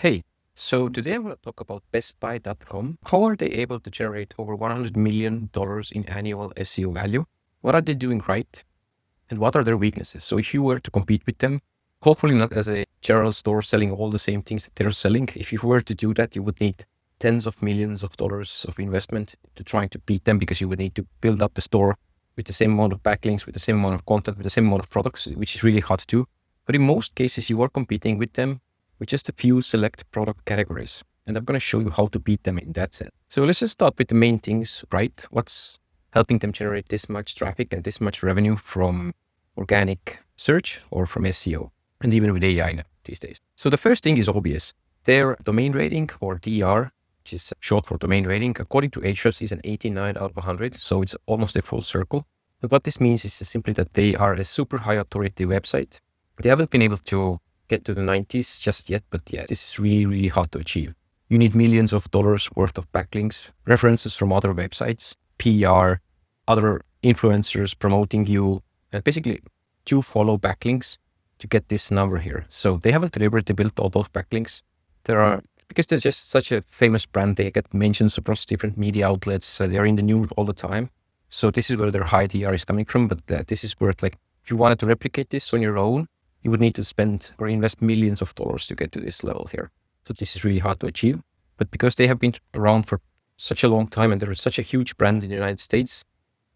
Hey, so today I'm going to talk about BestBuy.com. How are they able to generate over $100 million in annual SEO value? What are they doing right? And what are their weaknesses? So if you were to compete with them, hopefully not as a general store selling all the same things that they're selling. If you were to do that, you would need tens of millions of dollars of investment to trying to beat them because you would need to build up the store with the same amount of backlinks, with the same amount of content, with the same amount of products, which is really hard to do. But in most cases, you are competing with them with just a few select product categories. And I'm going to show you how to beat them in that sense. So let's just start with the main things, right? What's helping them generate this much traffic and this much revenue from organic search or from SEO, and even with AI now these days. So the first thing is obvious. Their domain rating, or DR, which is short for domain rating, according to Ahrefs is an 89 out of 100. So it's almost a full circle. But what this means is simply that they are a super high authority website. They haven't been able to get to the 90s just yet, but yeah, this is really, really hard to achieve. You need millions of dollars worth of backlinks, references from other websites, PR, other influencers promoting you, and basically to follow backlinks to get this number here. So they haven't deliberately built all those backlinks. Because they're just such a famous brand, they get mentions across different media outlets. They're in the news all the time. So this is where their high DR is coming from. But this is where if you wanted to replicate this on your own, you would need to spend or invest millions of dollars to get to this level here. So this is really hard to achieve. But because they have been around for such a long time and they're such a huge brand in the United States,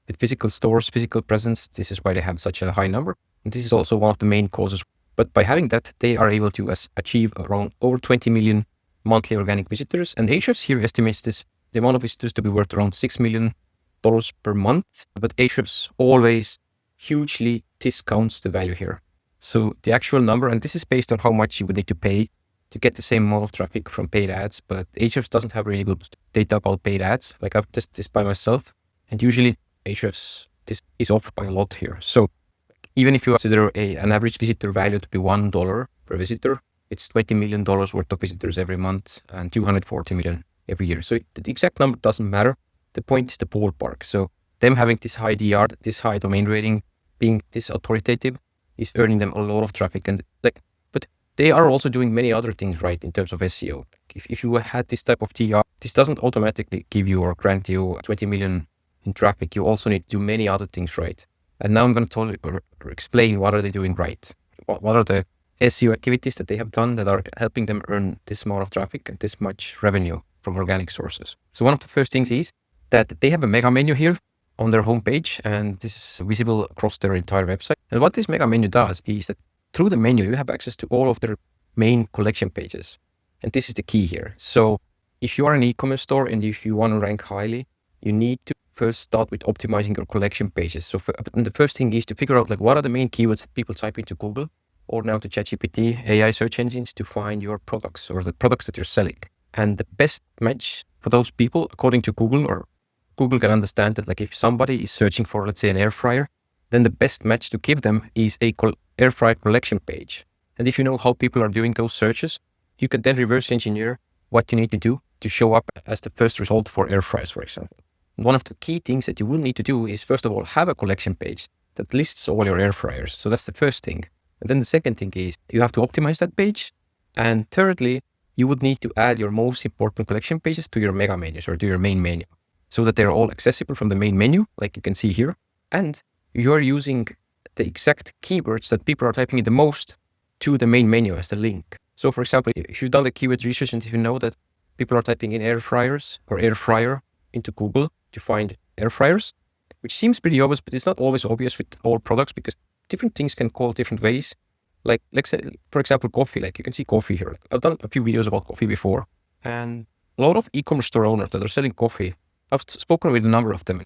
with physical stores, physical presence, this is why they have such a high number. And this is also one of the main causes. But by having that, they are able to achieve around over 20 million monthly organic visitors. And Ahrefs here estimates the amount of visitors to be worth around $6 million per month. But Ahrefs always hugely discounts the value here. So the actual number, and this is based on how much you would need to pay to get the same amount of traffic from paid ads, but Ahrefs doesn't have really good data about paid ads. Like I've tested this by myself, and usually Ahrefs this is off by a lot here. So even if you consider an average visitor value to be $1 per visitor, it's $20 million worth of visitors every month and 240 million every year. So the exact number doesn't matter. The point is the ballpark. So them having this high DR, this high domain rating, being this authoritative, is earning them a lot of traffic. And but they are also doing many other things right in terms of SEO. If you had this type of DR, this doesn't automatically give you or grant you 20 million in traffic. You also need to do many other things right. And now I'm going to totally explain what are they doing right. What are the SEO activities that they have done that are helping them earn this amount of traffic and this much revenue from organic sources. So one of the first things is that they have a mega menu here on their homepage, and this is visible across their entire website. And what this mega menu does is that through the menu, you have access to all of their main collection pages. And this is the key here. So if you are an e-commerce store and if you want to rank highly, you need to first start with optimizing your collection pages. So the first thing is to figure out what are the main keywords that people type into Google or now to ChatGPT, AI search engines to find your products or the products that you're selling. And the best match for those people, according to Google, or Google can understand that if somebody is searching for, let's say, an air fryer, then the best match to give them is a air fryer collection page. And if you know how people are doing those searches, you can then reverse engineer what you need to do to show up as the first result for air fryers, for example. And one of the key things that you will need to do is, first of all, have a collection page that lists all your air fryers. So that's the first thing. And then the second thing is you have to optimize that page. And thirdly, you would need to add your most important collection pages to your mega menus or to your main menu so that they're all accessible from the main menu, like you can see here. And you're using the exact keywords that people are typing in the most to the main menu as the link. So for example, if you've done the keyword research and if you know that people are typing in air fryers or air fryer into Google to find air fryers, which seems pretty obvious, but it's not always obvious with all products because different things can call different ways. Like, let's say, for example, coffee. You can see coffee here. I've done a few videos about coffee before, and a lot of e-commerce store owners that are selling coffee, I've spoken with a number of them.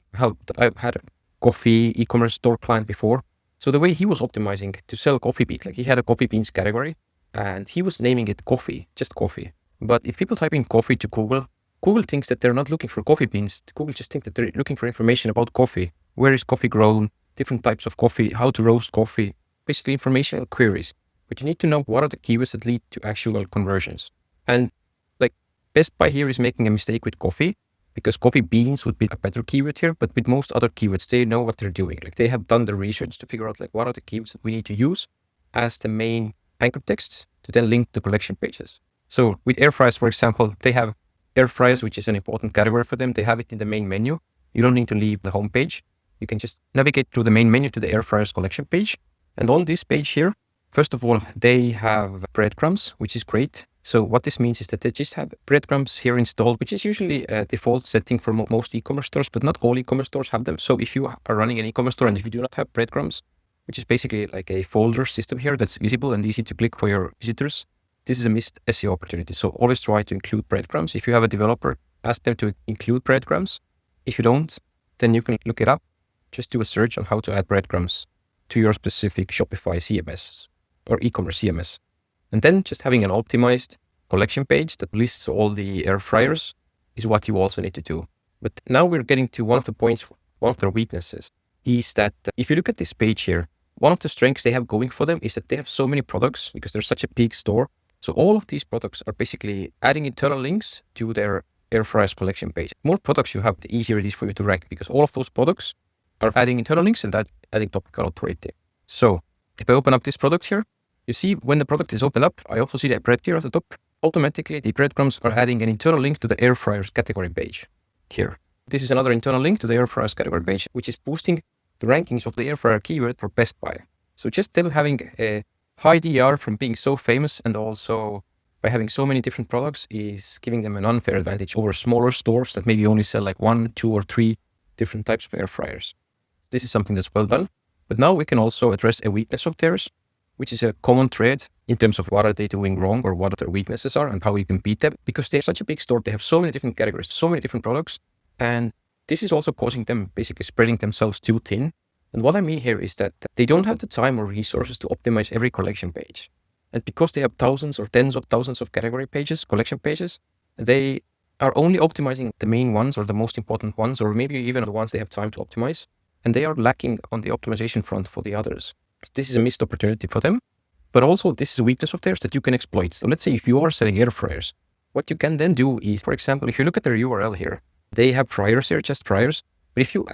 I've had a coffee e-commerce store client before. So the way he was optimizing to sell coffee beans, he had a coffee beans category, and he was naming it coffee, just coffee. But if people type in coffee to Google, Google thinks that they're not looking for coffee beans. Google just thinks that they're looking for information about coffee. Where is coffee grown? Different types of coffee, how to roast coffee, basically informational queries. But you need to know what are the keywords that lead to actual conversions. And Best Buy here is making a mistake with coffee because coffee beans would be a better keyword here. But with most other keywords, they know what they're doing. They have done the research to figure out what are the keywords that we need to use as the main anchor texts to then link to collection pages. So with air fryers, for example, they have air fryers, which is an important category for them. They have it in the main menu. You don't need to leave the home page. You can just navigate through the main menu to the air fryers collection page. And on this page here, first of all, they have breadcrumbs, which is great. So what this means is that they just have breadcrumbs here installed, which is usually a default setting for most e-commerce stores, but not all e-commerce stores have them. So if you are running an e-commerce store and if you do not have breadcrumbs, which is basically like a folder system here that's visible and easy to click for your visitors, this is a missed SEO opportunity. So always try to include breadcrumbs. If you have a developer, ask them to include breadcrumbs. If you don't, then you can look it up. Just do a search on how to add breadcrumbs to your specific Shopify CMS or e-commerce CMS. And then just having an optimized collection page that lists all the air fryers is what you also need to do. But now we're getting to one of the points, one of their weaknesses is that if you look at this page here, one of the strengths they have going for them is that they have so many products because they're such a big store. So all of these products are basically adding internal links to their air fryers collection page. The more products you have, the easier it is for you to rank because all of those products are adding internal links and adding topical authority. So if I open up this product here, you see when the product is opened up, I also see the bread here at the top. Automatically, the breadcrumbs are adding an internal link to the air fryers category page here. This is another internal link to the air fryers category page, which is boosting the rankings of the air fryer keyword for Best Buy. So just them having a high DR from being so famous and also by having so many different products is giving them an unfair advantage over smaller stores that maybe only sell like 1, 2, or 3 different types of air fryers. This is something that's well done. But now we can also address a weakness of theirs, which is a common thread in terms of what are they doing wrong or what their weaknesses are and how you can beat them. Because they're such a big store, they have so many different categories, so many different products. And this is also causing them basically spreading themselves too thin. And what I mean here is that they don't have the time or resources to optimize every collection page. And because they have thousands or tens of thousands of category pages, collection pages, they are only optimizing the main ones or the most important ones, or maybe even the ones they have time to optimize. And they are lacking on the optimization front for the others. So this is a missed opportunity for them. But also this is a weakness of theirs that you can exploit. So let's say if you are selling air fryers, what you can then do is, for example, if you look at their URL here, they have fryers here, just fryers. But if you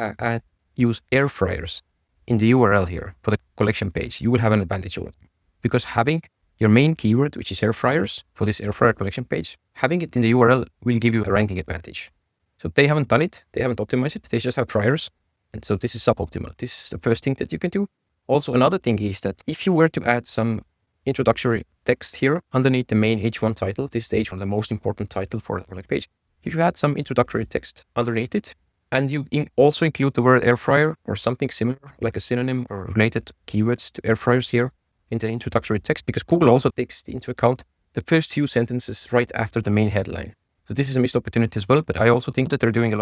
use air fryers in the URL here for the collection page, you will have an advantage over them. Because having your main keyword, which is air fryers, for this air fryer collection page, having it in the URL will give you a ranking advantage. So they haven't done it. They haven't optimized it. They just have fryers. And so this is suboptimal. This is the first thing that you can do. Also, another thing is that if you were to add some introductory text here underneath the main H1 title, this is the H1, the most important title for the product page. If you add some introductory text underneath it, and you also include the word air fryer or something similar, like a synonym or related keywords to air fryers here in the introductory text, because Google also takes into account the first few sentences right after the main headline. So this is a missed opportunity as well, but I also think that they're putting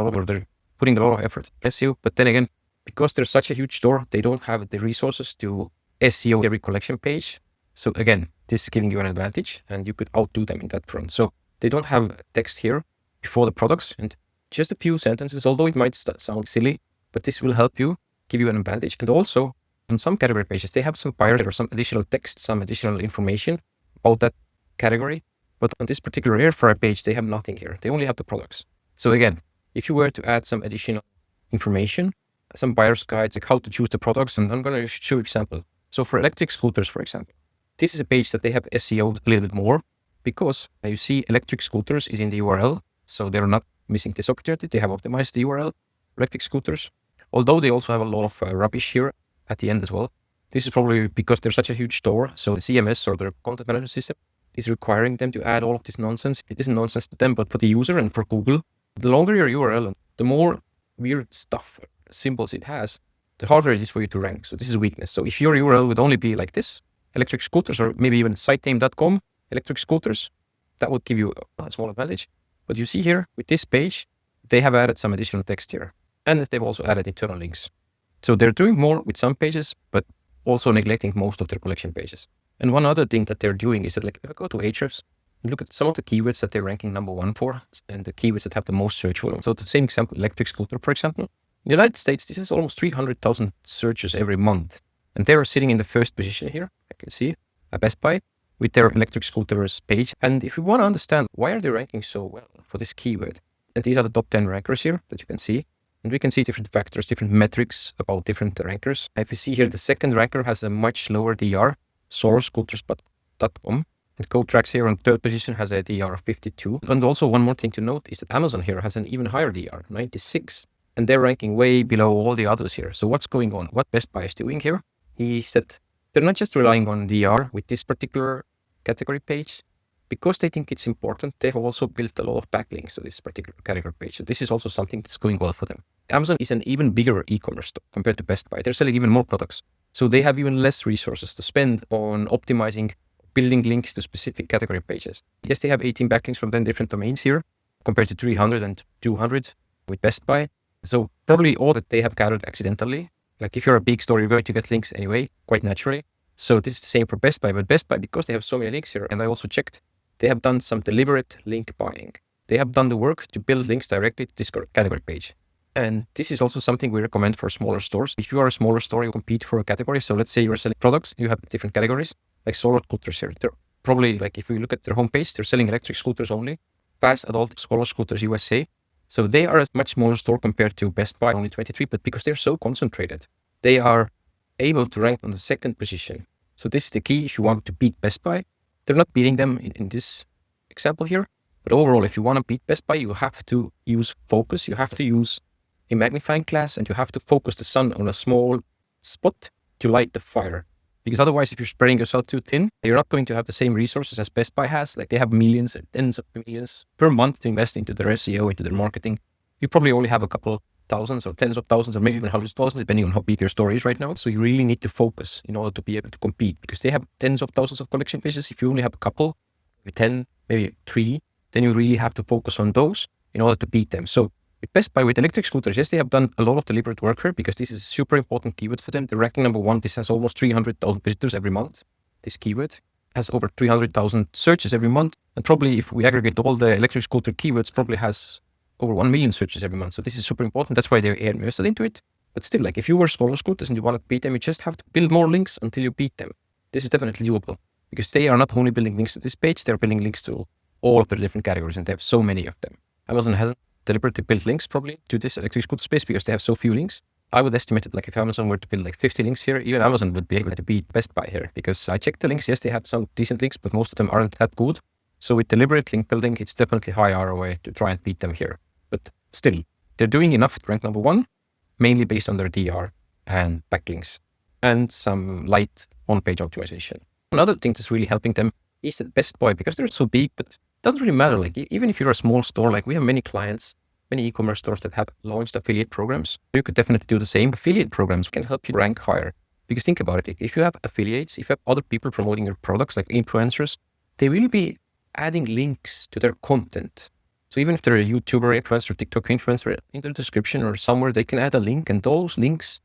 a lot of effort in SEO. But then again, because they're such a huge store, they don't have the resources to SEO every collection page. So again, this is giving you an advantage and you could outdo them in that front. So they don't have text here before the products and just a few sentences, although it might sound silly, but this will help you, give you an advantage. And also on some category pages, they have some buyers or some additional text, some additional information about that category. But on this particular air fryer page, they have nothing here. They only have the products. So again, if you were to add some additional information, some buyer's guides, like how to choose the products, and I'm going to show you example. So for electric scooters, for example, this is a page that they have SEO'd a little bit more because you see electric scooters is in the URL. So they're not missing this opportunity. They have optimized the URL, electric scooters, although they also have a lot of rubbish here at the end as well. This is probably because they're such a huge store. So the CMS or their content management system is requiring them to add all of this nonsense. It isn't nonsense to them, but for the user and for Google, the longer your URL, the more weird stuff, symbols it has, the harder it is for you to rank. So this is a weakness. So if your URL would only be like this, electric scooters, or maybe even sitename.com, electric scooters, that would give you a small advantage. But you see here with this page, they have added some additional text here. And they've also added internal links. So they're doing more with some pages, but also neglecting most of their collection pages. And one other thing that they're doing is that, like, if I go to Ahrefs and look at some of the keywords that they're ranking number 1 for, and the keywords that have the most search volume. So the same example, electric scooter, for example. In the United States, this is almost 300,000 searches every month. And they are sitting in the first position here, I can see, at Best Buy, with their electric scooters page. And if you want to understand why are they ranking so well for this keyword, and these are the top 10 rankers here that you can see. And we can see different factors, different metrics about different rankers. If you see here, the second ranker has a much lower DR, source scooters.com. And CodeTrax here on third position has a DR of 52. And also one more thing to note is that Amazon here has an even higher DR, 96. And they're ranking way below all the others here. So what's going on? What Best Buy is doing here is that they're not just relying on DR with this particular category page. Because they think it's important, they've also built a lot of backlinks to this particular category page. So this is also something that's going well for them. Amazon is an even bigger e-commerce store compared to Best Buy. They're selling even more products. So they have even less resources to spend on optimizing, building links to specific category pages. Yes, they have 18 backlinks from 10 different domains here compared to 300 and 200 with Best Buy. So probably all that they have gathered accidentally. Like if you're a big store, you're going to get links anyway, quite naturally. So this is the same for Best Buy, but Best Buy, because they have so many links here, and I also checked, they have done some deliberate link buying. They have done the work to build links directly to this category page. And this is also something we recommend for smaller stores. If you are a smaller store, you compete for a category. So let's say you're selling products, you have different categories, like solar scooters here. They're probably, like if you look at their homepage, they're selling electric scooters only, fast adult solar scooters USA. So they are a much smaller store compared to Best Buy, only 23, but because they're so concentrated, they are able to rank on the second position. So this is the key if you want to beat Best Buy. They're not beating them in this example here, but overall, if you want to beat Best Buy, you have to use focus. You have to use a magnifying glass, and you have to focus the sun on a small spot to light the fire. Because otherwise, if you're spreading yourself too thin, you're not going to have the same resources as Best Buy has. Like they have millions and tens of millions per month to invest into their SEO, into their marketing. You probably only have a couple thousands or tens of thousands or maybe even hundreds of thousands, depending on how big your store is right now. So you really need to focus in order to be able to compete, because they have tens of thousands of collection pages. If you only have a couple, maybe 10, maybe 3, then you really have to focus on those in order to beat them. So with Best Buy, with electric scooters, yes, they have done a lot of deliberate work here because this is a super important keyword for them. They're ranking number 1. This has almost 300,000 visitors every month. This keyword has over 300,000 searches every month. And probably if we aggregate all the electric scooter keywords, probably has over 1 million searches every month. So this is super important. That's why they're invested into it. But still, like if you were smaller scooters and you want to beat them, you just have to build more links until you beat them. This is definitely doable because they are not only building links to this page, they're building links to all of their different categories, and they have so many of them. Amazon hasn't deliberately built links probably to this electric scooter space because they have so few links. I would estimate it like if Amazon were to build like 50 links here, even Amazon would be able to beat Best Buy here, because I checked the links. Yes, they have some decent links, but most of them aren't that good. So with deliberate link building, it's definitely high ROI to try and beat them here. But still, they're doing enough to rank number 1, mainly based on their DR and backlinks and some light on-page optimization. Another thing that's really helping them is that Best Buy, because they're so big, but it doesn't really matter. Like even if you're a small store, like we have many clients, many e-commerce stores that have launched affiliate programs. You could definitely do the same. Affiliate programs can help you rank higher. Because think about it, if you have affiliates, if you have other people promoting your products, like influencers, they will be adding links to their content. So even if they're a YouTuber influencer, TikTok influencer, in the description or somewhere, they can add a link, and those links,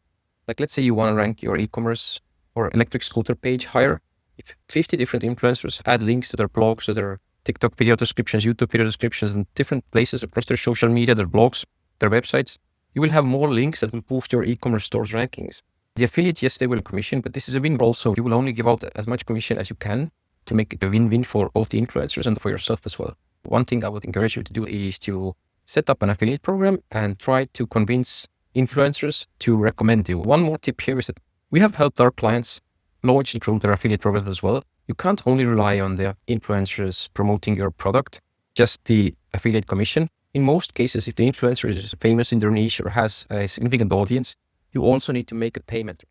like let's say you want to rank your e-commerce or electric scooter page higher, if 50 different influencers add links to their blogs, to their TikTok video descriptions, YouTube video descriptions, and different places across their social media, their blogs, their websites, you will have more links that will boost your e-commerce store's rankings. The affiliates, yes, they will commission, but this is a win also. You will only give out as much commission as you can to make it a win-win for both the influencers and for yourself as well. One thing I would encourage you to do is to set up an affiliate program and try to convince influencers to recommend you. One more tip here is that we have helped our clients launch and grow their affiliate programs as well. You can't only rely on the influencers promoting your product, just the affiliate commission. In most cases, if the influencer is famous in their niche or has a significant audience, you also need to make a payment.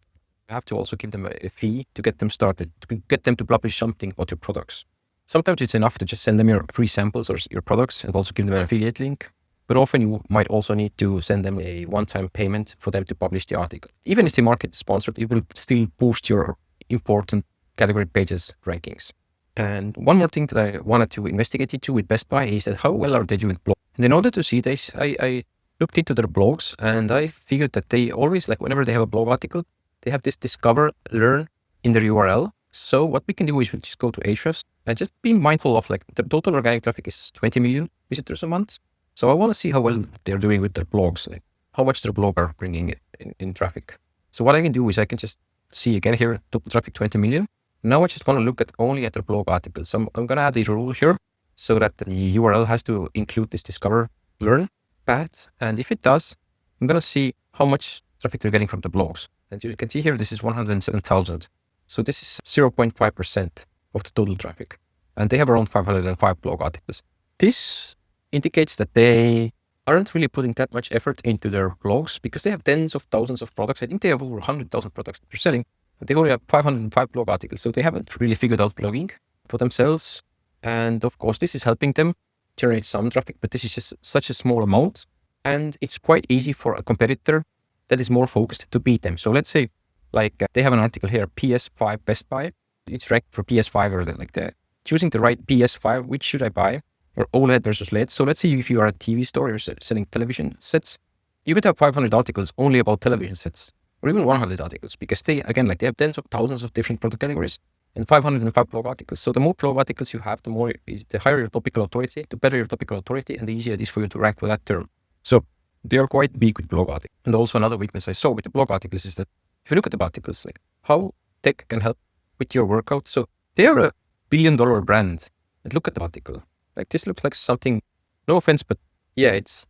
You have to also give them a fee to get them started, to get them to publish something about your products. Sometimes it's enough to just send them your free samples or your products and also give them an affiliate link. But often you might also need to send them a one-time payment for them to publish the article. Even if the market is sponsored, it will still boost your important category pages rankings. And one more thing that I wanted to investigate into with Best Buy is that how well are they doing blogs? And in order to see this, I looked into their blogs, and I figured that they always, like whenever they have a blog article, they have this discover, learn in their URL. So what we can do is we just go to Ahrefs and just be mindful of like the total organic traffic is 20 million visitors a month. So I want to see how well they're doing with their blogs, like how much their blog are bringing in traffic. So what I can do is I can just see again here, total traffic 20 million. Now I just want to look at only at their blog articles. So I'm going to add a rule here so that the URL has to include this discover, learn path. And if it does, I'm going to see how much traffic they're getting from the blogs. And you can see here, this is 107,000. So this is 0.5% of the total traffic. and they have around 505 blog articles. This indicates that they aren't really putting that much effort into their blogs because they have tens of thousands of products. I think they have over 100,000 products that they're selling, but they only have 505 blog articles. So they haven't really figured out blogging for themselves. And of course, this is helping them generate some traffic, but this is just such a small amount. And it's quite easy for a competitor that is more focused to beat them. So let's say they have an article here, PS5 Best Buy. It's ranked for PS5 or choosing the right PS5, which should I buy? Or OLED versus LED. So let's say if you are a TV store, you're selling television sets, you could have 500 articles only about television sets, or even 100 articles, because they have tens of thousands of different product categories and 505 blog articles. So the more blog articles you have, the higher your topical authority, the better your topical authority, and the easier it is for you to rank for that term. So they are quite big with blog articles. And also another weakness I saw with the blog articles is that if you look at the articles, like how tech can help with your workout. So they are a billion-dollar brand. And look at the article. Like this looks like something, no offense, but yeah, it's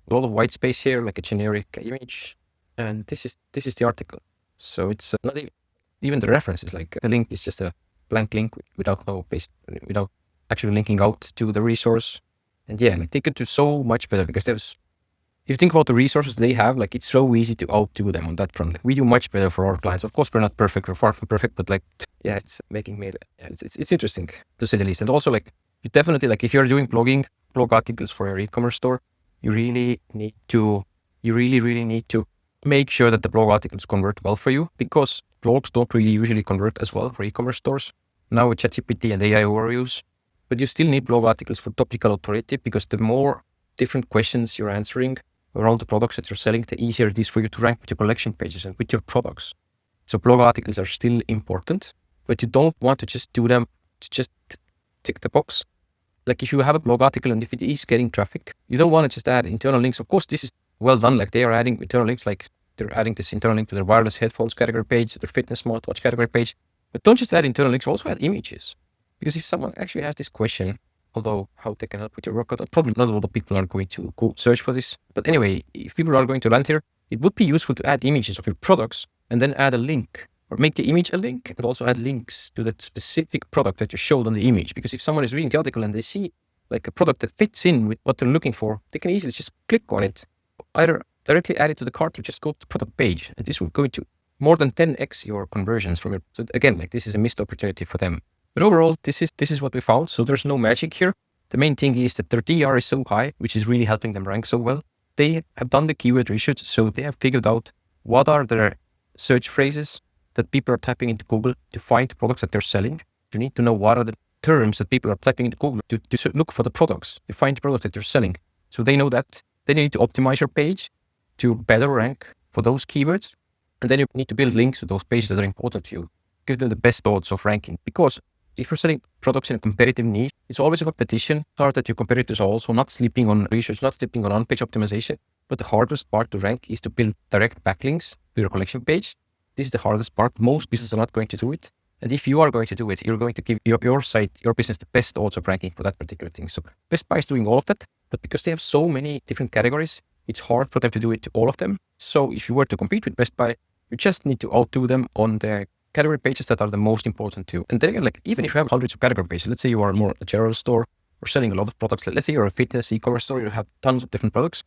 a lot of white space here, like a generic image. And this is the article. So it's not even the references, like the link is just a blank link without actually linking out to the resource. And yeah, like they could do so much better because if you think about the resources they have, like it's so easy to outdo them on that front. We do much better for our clients. Of course, we're not perfect, we're far from perfect, but it's making me, it's interesting to say the least. And also you definitely, if you're doing blog articles for your e-commerce store, you really need to make sure that the blog articles convert well for you, because blogs don't really usually convert as well for e-commerce stores. Now with ChatGPT and AI overviews, but you still need blog articles for topical authority, because the more different questions you're answering around the products that you're selling, the easier it is for you to rank with your collection pages and with your products. So blog articles are still important, but you don't want to just do them to just tick the box. Like if you have a blog article and if it is getting traffic, you don't want to just add internal links. Of course, this is well done. Like they are adding internal links, like they're adding this internal link to their wireless headphones category page, their fitness smartwatch category page. But don't just add internal links, also add images. Because if someone actually has this question, although how they can help with your workout, probably not a lot of people are going to go search for this. But anyway, if people are going to land here, it would be useful to add images of your products and then add a link, or make the image a link and also add links to that specific product that you showed on the image. Because if someone is reading the article and they see like a product that fits in with what they're looking for, they can easily just click on it, either directly add it to the cart or just go to the product page. And this will go into more than 10x your conversions from your, so again, this is a missed opportunity for them. But overall, this is what we found. So there's no magic here. The main thing is that their DR is so high, which is really helping them rank so well. They have done the keyword research, so they have figured out what are their search phrases that people are typing into Google to find the products that they're selling. You need to know what are the terms that people are typing into Google to look for the products, to find the products that they're selling. So they know that. Then you need to optimize your page to better rank for those keywords. And then you need to build links to those pages that are important to you. Give them the best odds of ranking. Because if you're selling products in a competitive niche, it's always a competition. It's hard that your competitors are also not sleeping on research, not sleeping on on-page optimization. But the hardest part to rank is to build direct backlinks to your collection page. This is the hardest part. Most businesses are not going to do it. And if you are going to do it, you're going to give your site, your business, the best odds of ranking for that particular thing. So Best Buy is doing all of that, but because they have so many different categories, it's hard for them to do it to all of them. So if you were to compete with Best Buy, you just need to outdo them on the category pages that are the most important to you. And then again, even if you have hundreds of category pages, let's say you are more a general store or selling a lot of products, let's say you're a fitness e-commerce store, you have tons of different products,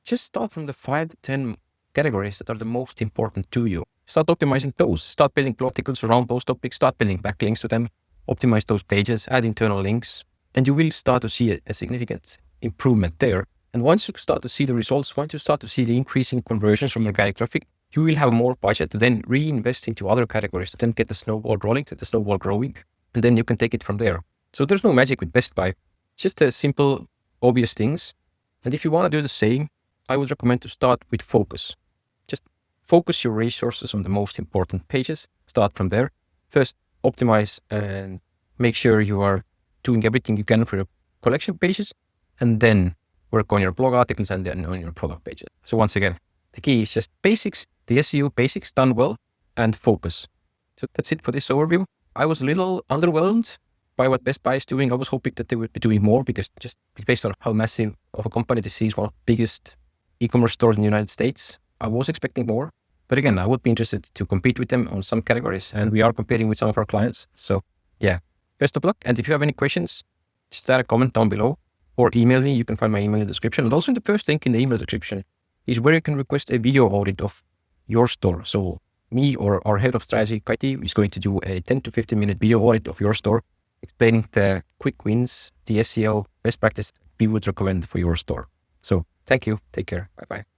just start from the 5 to 10 categories that are the most important to you. Start optimizing those. Start building blog articles around those topics. Start building backlinks to them. Optimize those pages. Add internal links. And you will start to see a significant improvement there. And once you start to see the results, once you start to see the increasing conversions from organic traffic, you will have more budget to then reinvest into other categories to then get the snowball rolling, to the snowball growing. And then you can take it from there. So there's no magic with Best Buy. It's just a simple, obvious things. And if you want to do the same, I would recommend to start with focus. Just focus your resources on the most important pages. Start from there. First, optimize and make sure you are doing everything you can for your collection pages, and then work on your blog articles and then on your product pages. So once again, the key is just basics, the SEO basics done well, and focus. So that's it for this overview. I was a little underwhelmed by what Best Buy is doing. I was hoping that they would be doing more, because just based on how massive of a company this is, one of the biggest e-commerce stores in the United States, I was expecting more. But again, I would be interested to compete with them on some categories, and we are competing with some of our clients. So yeah, Best of luck. And if you have any questions, just add a comment down below or email me. You can find my email in the description. And also in the first link in the email description is where you can request a video audit of your store. So me or our head of strategy, Kati, is going to do a 10 to 15 minute video audit of your store, explaining the quick wins, the SEO best practice we would recommend for your store. So thank you. Take care. Bye-bye.